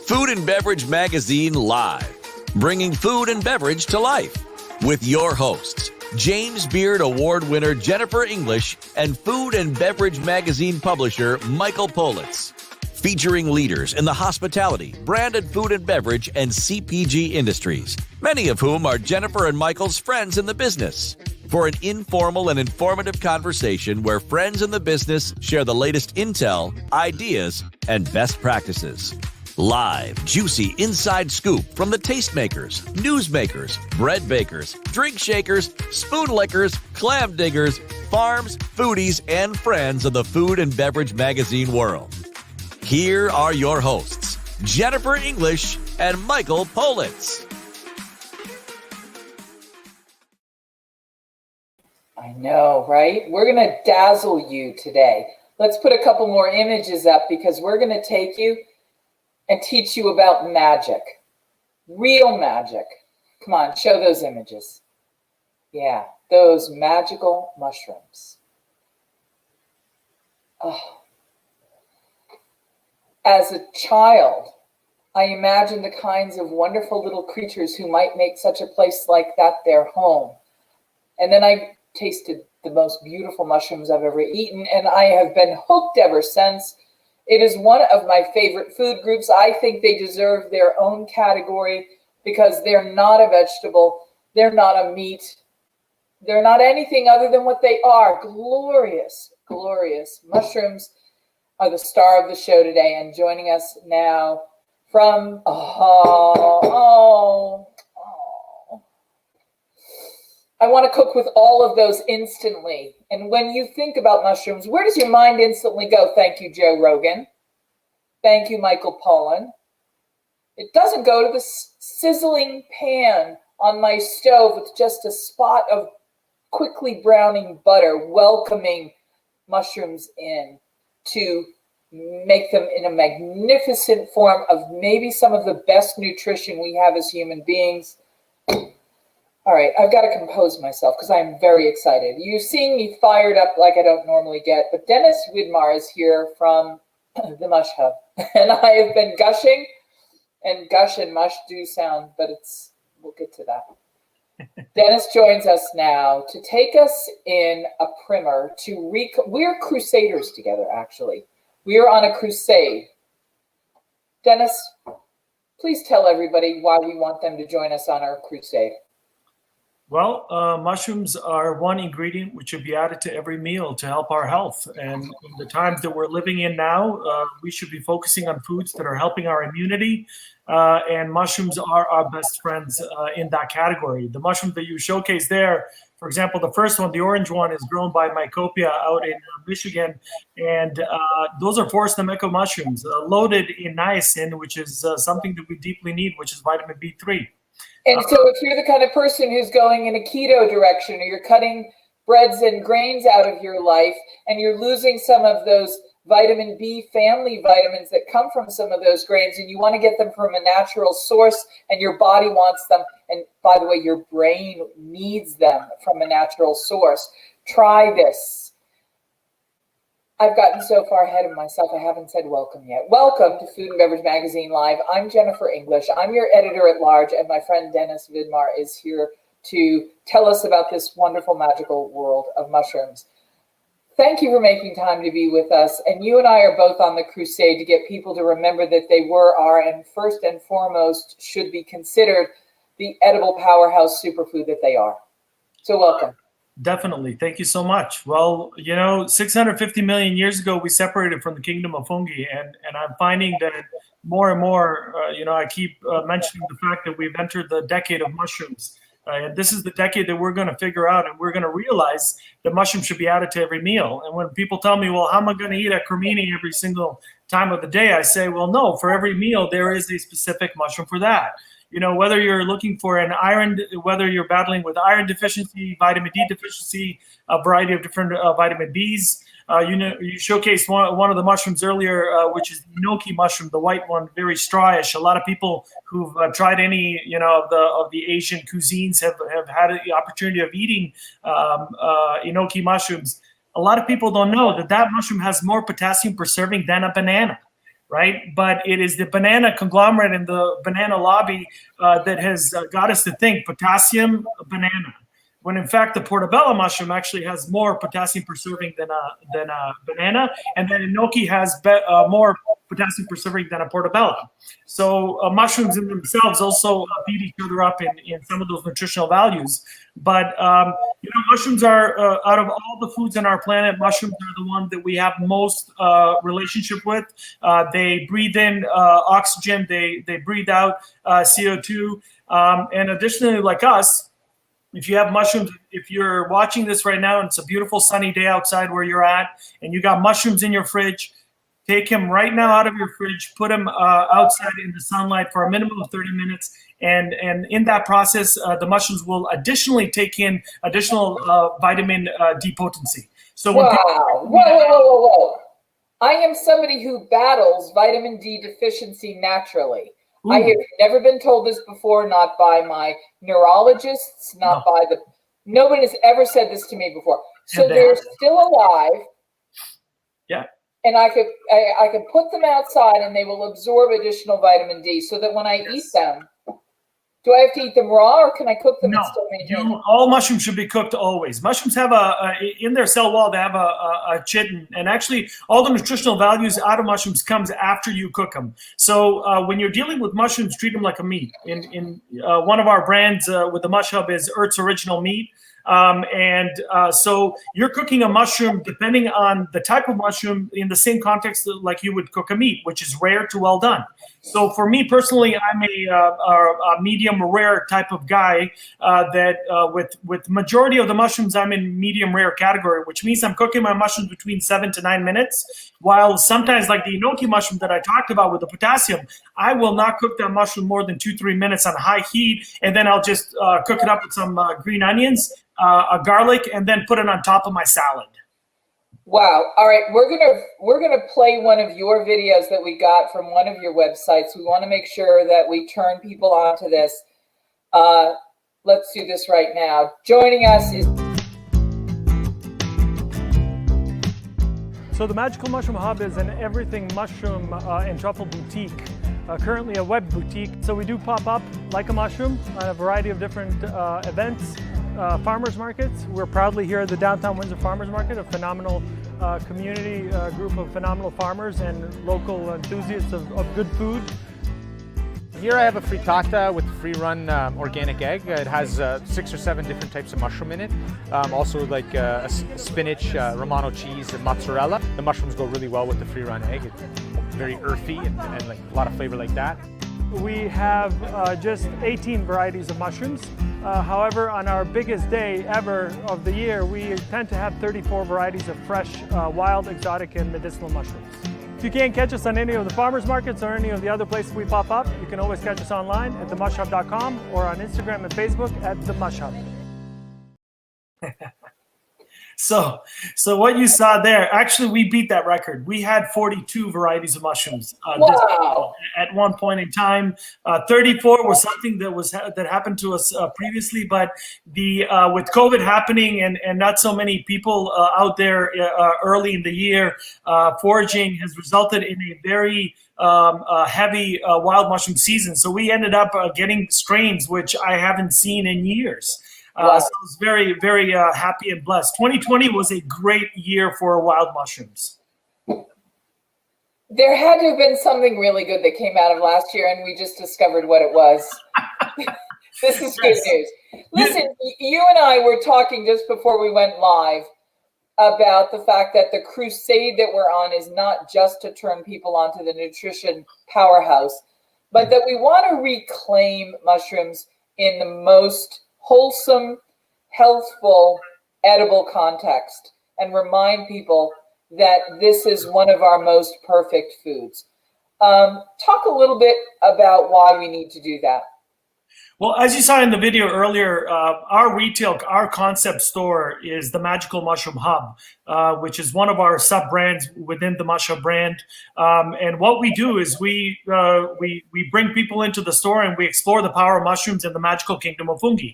Food and Beverage Magazine Live, bringing food and beverage to life. With your hosts, James Beard Award winner Jennifer English and Food and Beverage Magazine publisher Michael Politz. Featuring leaders in the hospitality, branded food and beverage, and CPG industries, many of whom are Jennifer and Michael's friends in the business. For an informal and informative conversation where friends in the business share the latest intel, ideas, and best practices. Live, juicy inside scoop from the tastemakers, newsmakers, bread bakers, drink shakers, spoon lickers, clam diggers, farms, foodies, and friends of the food and beverage magazine world. Here are your hosts, Jennifer English and Michael Politz. I know, right? We're going to dazzle you today. Let's put a couple more images up because we're going to take you and teach you about magic. Real magic. Come on, show those images. Yeah, those magical mushrooms. Oh. As a child, I imagined the kinds of wonderful little creatures who might make such a place like that their home. And then I tasted the most beautiful mushrooms I've ever eaten, and I have been hooked ever since. It is one of my favorite food groups. I think they deserve their own category because they're not a vegetable, they're not a meat, they're not anything other than what they are. Glorious, glorious mushrooms are the star of the show today, and joining us now from I want to cook with all of those instantly. And when you think about mushrooms, where does your mind instantly go? Thank you, Joe Rogan. Thank you, Michael Pollan. It doesn't go to the sizzling pan on my stove with just a spot of quickly browning butter, welcoming mushrooms in to make them in a magnificent form of maybe some of the best nutrition we have as human beings. All right, I've got to compose myself because I'm very excited. You're seeing me fired up like I don't normally get, but Danis Widmar is here from the Mush Hub, and I have been gushing, and gush and mush do sound, but we'll get to that. Danis joins us now to take us in a primer to we're crusaders together, actually. We are on a crusade. Danis, please tell everybody why we want them to join us on our crusade. Well, mushrooms are one ingredient which should be added to every meal to help our health. And in the times that we're living in now, we should be focusing on foods that are helping our immunity. And mushrooms are our best friends in that category. The mushroom that you showcase there, for example, the first one, the orange one, is grown by Mycopia out in Michigan. And those are forest Nameco mushrooms loaded in niacin, which is something that we deeply need, which is vitamin B3. And so if you're the kind of person who's going in a keto direction, or you're cutting breads and grains out of your life, and you're losing some of those vitamin B family vitamins that come from some of those grains, and you want to get them from a natural source, and your body wants them, and by the way, your brain needs them from a natural source, try this. I've gotten so far ahead of myself, I haven't said welcome yet. Welcome to Food and Beverage Magazine Live. I'm Jennifer English. I'm your editor at large, and my friend Danis Widmar is here to tell us about this wonderful, magical world of mushrooms. Thank you for making time to be with us. And you and I are both on the crusade to get people to remember that they are, and first and foremost, should be considered the edible powerhouse superfood that they are. So welcome. Definitely. Thank you so much. Well, 650 million years ago, we separated from the kingdom of fungi. And I'm finding that more and more, I keep mentioning the fact that we've entered the decade of mushrooms. And this is the decade that we're going to figure out, and we're going to realize that mushrooms should be added to every meal. And when people tell me, well, how am I going to eat a cremini every single time of the day? I say, well, no, for every meal, there is a specific mushroom for that. Whether you're looking for an iron, whether you're battling with iron deficiency, vitamin D deficiency, a variety of different vitamin Bs. You showcased one of the mushrooms earlier, which is the enoki mushroom, the white one, very strawish. A lot of people who've tried any, of the Asian cuisines have had the opportunity of eating enoki mushrooms. A lot of people don't know that mushroom has more potassium per serving than a banana. right? But it is the banana conglomerate and the banana lobby that has got us to think potassium, banana. When in fact the portobello mushroom actually has more potassium per serving than a banana, and then enoki has more potassium per serving than a portobello. So mushrooms in themselves also beat each other up in some of those nutritional values. But mushrooms are out of all the foods on our planet, mushrooms are the one that we have most relationship with. They breathe in oxygen, they breathe out CO2, and additionally, like us, if you have mushrooms, if you're watching this right now and it's a beautiful sunny day outside where you're at, and you got mushrooms in your fridge, take him right now out of your fridge, put him outside in the sunlight for a minimum of 30 minutes. And in that process, the mushrooms will additionally take in additional vitamin D potency. So whoa. I am somebody who battles vitamin D deficiency naturally. Ooh. I have never been told this before, not by my neurologists, nobody has ever said this to me before. So they're still alive. Yeah. And I could put them outside and they will absorb additional vitamin D so that when I eat them, do I have to eat them raw or can I cook them and still maintain them? All mushrooms should be cooked always. Mushrooms have in their cell wall, they have a chitin, and actually all the nutritional values out of mushrooms comes after you cook them. So when you're dealing with mushrooms, treat them like a meat. In one of our brands with the Mush Hub is Earth's Original Meat. So you're cooking a mushroom depending on the type of mushroom in the same context like you would cook a meat, which is rare to well done. So for me personally, I'm a medium rare type of guy with majority of the mushrooms, I'm in medium rare category, which means I'm cooking my mushrooms between 7 to 9 minutes. While sometimes like the enoki mushroom that I talked about with the potassium, I will not cook that mushroom more than 2-3 minutes on high heat. And then I'll just cook it up with some green onions, a garlic, and then put it on top of my salad. Wow. All right. We're gonna play one of your videos that we got from one of your websites. We want to make sure that we turn people onto this. Let's do this right now. Joining us is... So the Magical Mushroom Hub is an everything mushroom and truffle boutique. Currently a web boutique. So we do pop up like a mushroom on a variety of different events. Farmers markets. We're proudly here at the Downtown Windsor Farmers Market, a phenomenal community group of phenomenal farmers and local enthusiasts of good food. Here I have a frittata with free-run organic egg. It has 6 or 7 different types of mushroom in it. Also like a spinach, Romano cheese, and mozzarella. The mushrooms go really well with the free-run egg. It's very earthy and like a lot of flavor like that. We have just 18 varieties of mushrooms. However, on our biggest day ever of the year, we tend to have 34 varieties of fresh, wild, exotic, and medicinal mushrooms. If you can't catch us on any of the farmers markets or any of the other places we pop up, you can always catch us online at themushhub.com or on Instagram and Facebook at themushhub. So what you saw there, actually we beat that record. We had 42 varieties of mushrooms at one point in time. 34 was something that happened to us previously, but with COVID happening and not so many people out there early in the year, foraging has resulted in a very heavy wild mushroom season. So we ended up getting strains which I haven't seen in years. So I was very, very happy and blessed. 2020 was a great year for wild mushrooms. There had to have been something really good that came out of last year, and we just discovered what it was. This is good news. Listen, you and I were talking just before we went live about the fact that the crusade that we're on is not just to turn people onto the nutrition powerhouse, but that we want to reclaim mushrooms in the most wholesome, healthful, edible context and remind people that this is one of our most perfect foods. Talk a little bit about why we need to do that. Well, as you saw in the video earlier, our concept store is the Magical Mushroom Hub, which is one of our sub brands within the Musha brand. And what we do is we bring people into the store and we explore the power of mushrooms in the magical kingdom of fungi.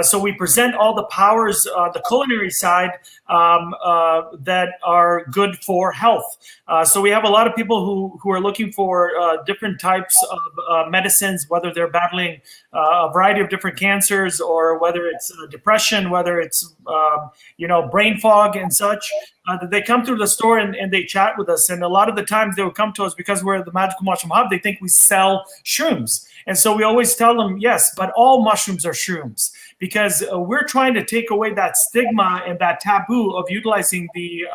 So we present all the powers, the culinary side, that are good for health. So we have a lot of people who are looking for different types of medicines, whether they're battling a variety of different cancers, or whether it's depression, whether it's brain fog and such. They come through the store and they chat with us. And a lot of the times they will come to us because we're the Magical Mushroom Hub. They think we sell shrooms. And so we always tell them, yes, but all mushrooms are shrooms, because we're trying to take away that stigma and that taboo of utilizing the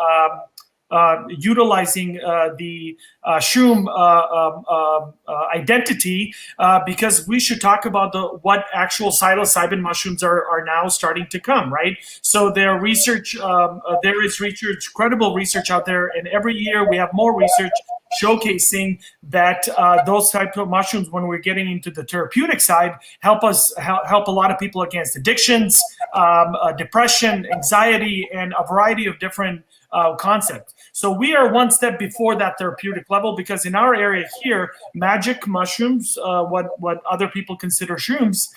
shroom identity, because we should talk about what actual psilocybin mushrooms are now starting to come, right? So there is research, credible research out there, and every year we have more research showcasing that those types of mushrooms, when we're getting into the therapeutic side, help a lot of people against addictions, depression, anxiety, and a variety of different concepts. So we are one step before that therapeutic level, because in our area here, magic mushrooms, what other people consider shrooms,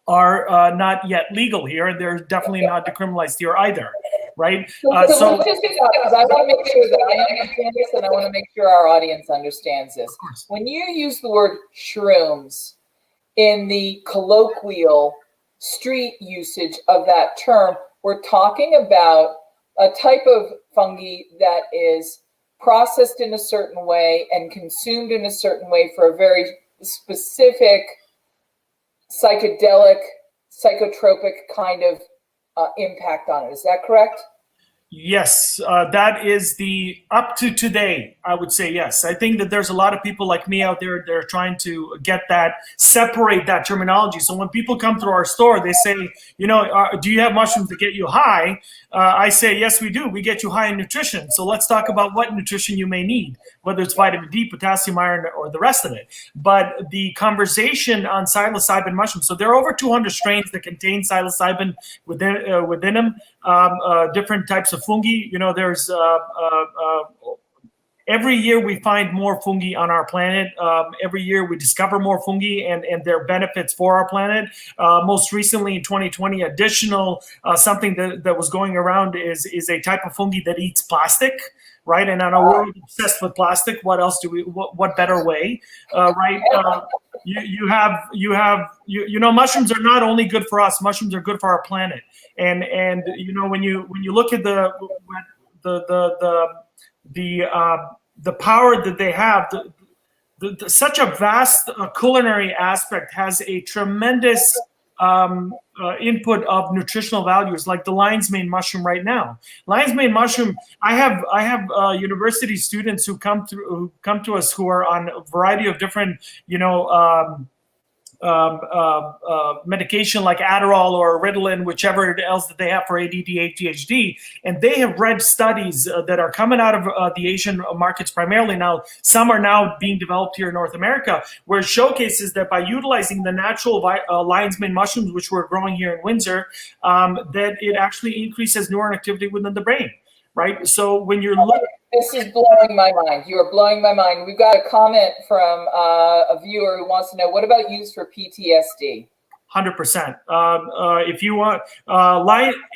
are not yet legal here, and they're definitely not decriminalized here either, right? So let's just be honest, because I want to make sure that I understand this, and I want to make sure our audience understands this. When you use the word shrooms in the colloquial street usage of that term, we're talking about a type of fungi that is processed in a certain way and consumed in a certain way for a very specific psychedelic, psychotropic kind of impact on it. Is that correct? Yes, that is the up to today, I would say yes. I think that there's a lot of people like me out there that are trying to separate that terminology. So when people come through our store, they say, do you have mushrooms that get you high? I say, yes, we do. We get you high in nutrition. So let's talk about what nutrition you may need, whether it's vitamin D, potassium, iron, or the rest of it. But the conversation on psilocybin mushrooms, so there are over 200 strains that contain psilocybin within them, different types of fungi. There's every year we find more fungi on our planet. Every year we discover more fungi and their benefits for our planet. Most recently in 2020, additional something that was going around is a type of fungi that eats plastic, right? And I know we're obsessed with plastic. What else what better way, right? Mushrooms are not only good for us. Mushrooms are good for our planet. And when you look at the power that they have, such a vast culinary aspect has a tremendous input of nutritional values, like the lion's mane mushroom right now. Lion's mane mushroom, I have university students who come to us who are on a variety of different medication like Adderall or Ritalin, whichever else that they have for ADD, ADHD, and they have read studies that are coming out of the Asian markets primarily now. Some are now being developed here in North America, where it showcases that by utilizing the natural lion's mane mushrooms, which we're growing here in Windsor, that it actually increases neuron activity within the brain, right? So when you're looking... This is blowing my mind. You are blowing my mind. We've got a comment from a viewer who wants to know, what about use for PTSD? 100%. If you want,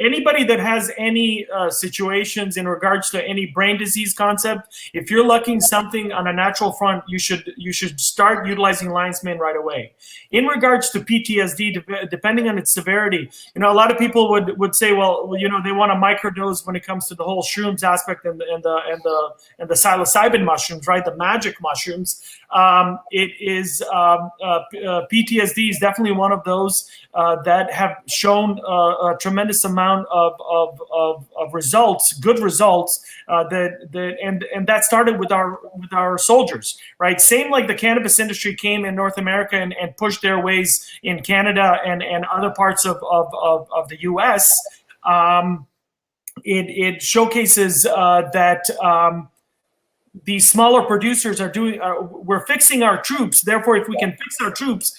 anybody that has any situations in regards to any brain disease concept, if you're looking something on a natural front, you should start utilizing lion's mane right away. In regards to PTSD, depending on its severity, a lot of people would say, well, they want a microdose when it comes to the whole shrooms aspect and the psilocybin mushrooms, right? The magic mushrooms. PTSD is definitely one of those that have shown a tremendous amount of results, good results, and that started with our soldiers, right? Same like the cannabis industry came in North America and pushed their ways in Canada and other parts of the US. It showcases that these smaller producers are doing, we're fixing our troops. Therefore, if we can fix our troops,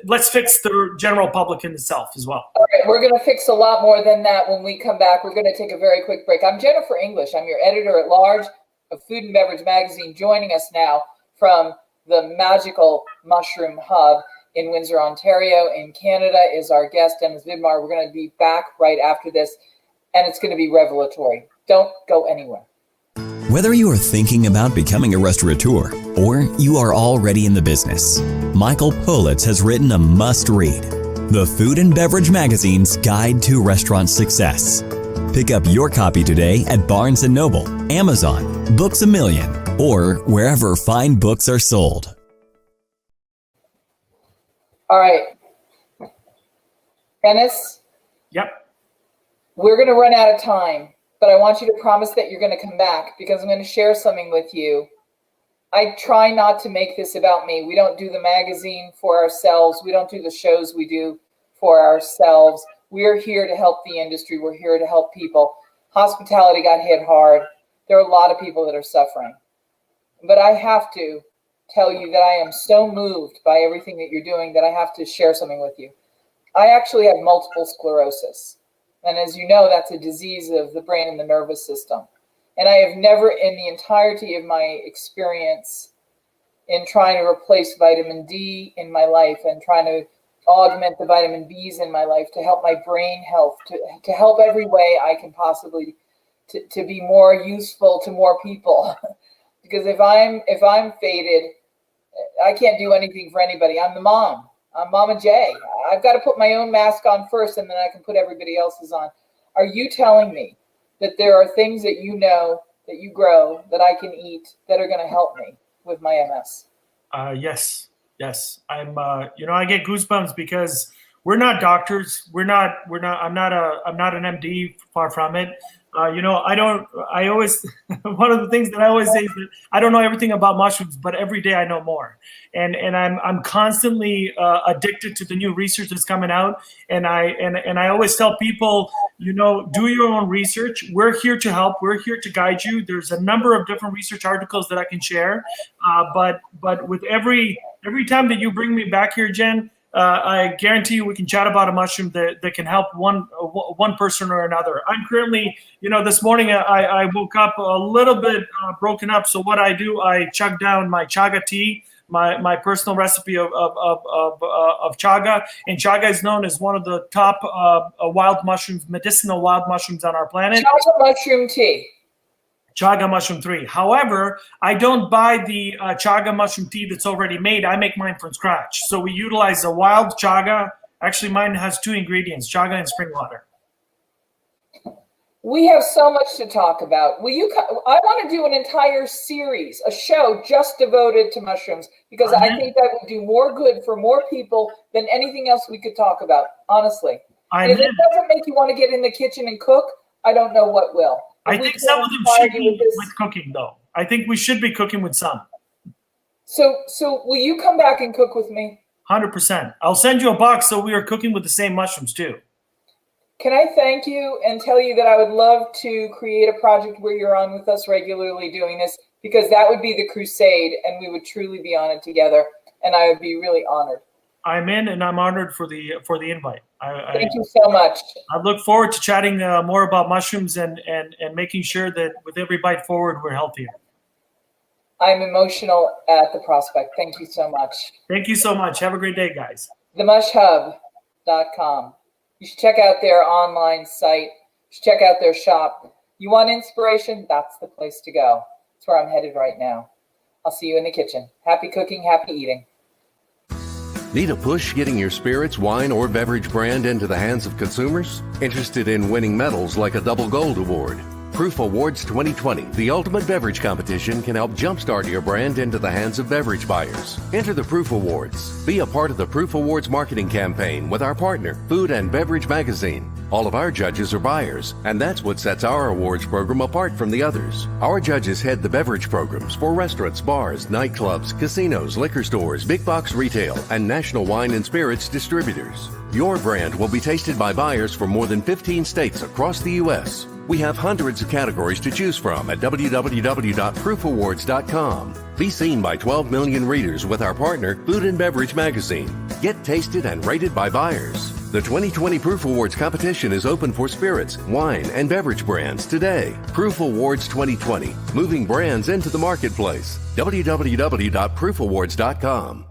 let's fix the general public in itself as well. All right, we're going to fix a lot more than that when we come back. We're going to take a very quick break. I'm Jennifer English. I'm your editor-at-large of Food and Beverage Magazine. Joining us now from the magical Mushroom Hub in Windsor, Ontario, in Canada, is our guest, Danis Vidmar. We're going to be back right after this, and it's going to be revelatory. Don't go anywhere. Whether you are thinking about becoming a restaurateur or you are already in the business, Michael Politz has written a must-read, the Food and Beverage Magazine's Guide to Restaurant Success. Pick up your copy today at Barnes & Noble, Amazon, Books A Million, or wherever fine books are sold. All right. Danis? Yep. We're going to run out of time, but I want you to promise that you're going to come back because I'm going to share something with you. I try not to make this about me. We don't do the magazine for ourselves. We don't do the shows we do for ourselves. We're here to help the industry. We're here to help people. Hospitality got hit hard. There are a lot of people that are suffering. But I have to tell you that I am so moved by everything that you're doing that I have to share something with you. I actually have multiple sclerosis. And as you know, that's a disease of the brain and the nervous system. And I have never, in the entirety of my experience in trying to replace vitamin D in my life and trying to augment the vitamin Bs in my life to help my brain health, to help every way I can possibly to be more useful to more people. Because if I'm faded, I can't do anything for anybody. I'm the mom. I'm Mama J. I've got to put my own mask on first, and then I can put everybody else's on. Are you telling me that there are things that you know, that you grow, that I can eat, that are going to help me with my MS? Yes. I'm, I get goosebumps because we're not doctors. I'm not an MD, far from it. One of the things that I always say is that I don't know everything about mushrooms, but every day I know more. And I'm constantly addicted to the new research that's coming out. And I always tell people, do your own research. We're here to help. We're here to guide you. There's a number of different research articles that I can share. But with every time that you bring me back here, Jen, I guarantee you we can chat about a mushroom that can help one person or another. I'm currently, this morning I woke up a little bit broken up. So what I do, I chug down my chaga tea, my personal recipe of chaga. And chaga is known as one of the top wild mushrooms, medicinal wild mushrooms on our planet. Chaga mushroom tea. Chaga mushroom 3. However, I don't buy the chaga mushroom tea that's already made. I make mine from scratch. So we utilize a wild chaga. Actually, mine has 2 ingredients, chaga and spring water. We have so much to talk about. I want to do an entire series, a show just devoted to mushrooms, because I think that would do more good for more people than anything else we could talk about, honestly. And if it doesn't make you want to get in the kitchen and cook, I don't know what will. I think some of them should be with cooking, though. I think we should be cooking with some. So will you come back and cook with me? 100%. I'll send you a box so we are cooking with the same mushrooms, too. Can I thank you and tell you that I would love to create a project where you're on with us regularly doing this, because that would be the crusade, and we would truly be on it together, and I would be really honored. I'm in, and I'm honored for the invite. Thank you so much. I look forward to chatting more about mushrooms and making sure that with every bite forward, we're healthier. I'm emotional at the prospect. Thank you so much. Thank you so much. Have a great day, guys. TheMushHub.com. You should check out their online site. You should check out their shop. You want inspiration? That's the place to go. That's where I'm headed right now. I'll see you in the kitchen. Happy cooking, happy eating. Need a push getting your spirits, wine, or beverage brand into the hands of consumers? Interested in winning medals like a Double Gold Award? Proof Awards 2020, the ultimate beverage competition, can help jumpstart your brand into the hands of beverage buyers. Enter the Proof Awards. Be a part of the Proof Awards marketing campaign with our partner, Food and Beverage Magazine. All of our judges are buyers, and that's what sets our awards program apart from the others. Our judges head the beverage programs for restaurants, bars, nightclubs, casinos, liquor stores, big box retail, and national wine and spirits distributors. Your brand will be tasted by buyers from more than 15 states across the U.S. We have hundreds of categories to choose from at www.proofawards.com. Be seen by 12 million readers with our partner, Food and Beverage Magazine. Get tasted and rated by buyers. The 2020 Proof Awards competition is open for spirits, wine, and beverage brands today. Proof Awards 2020, moving brands into the marketplace. www.proofawards.com.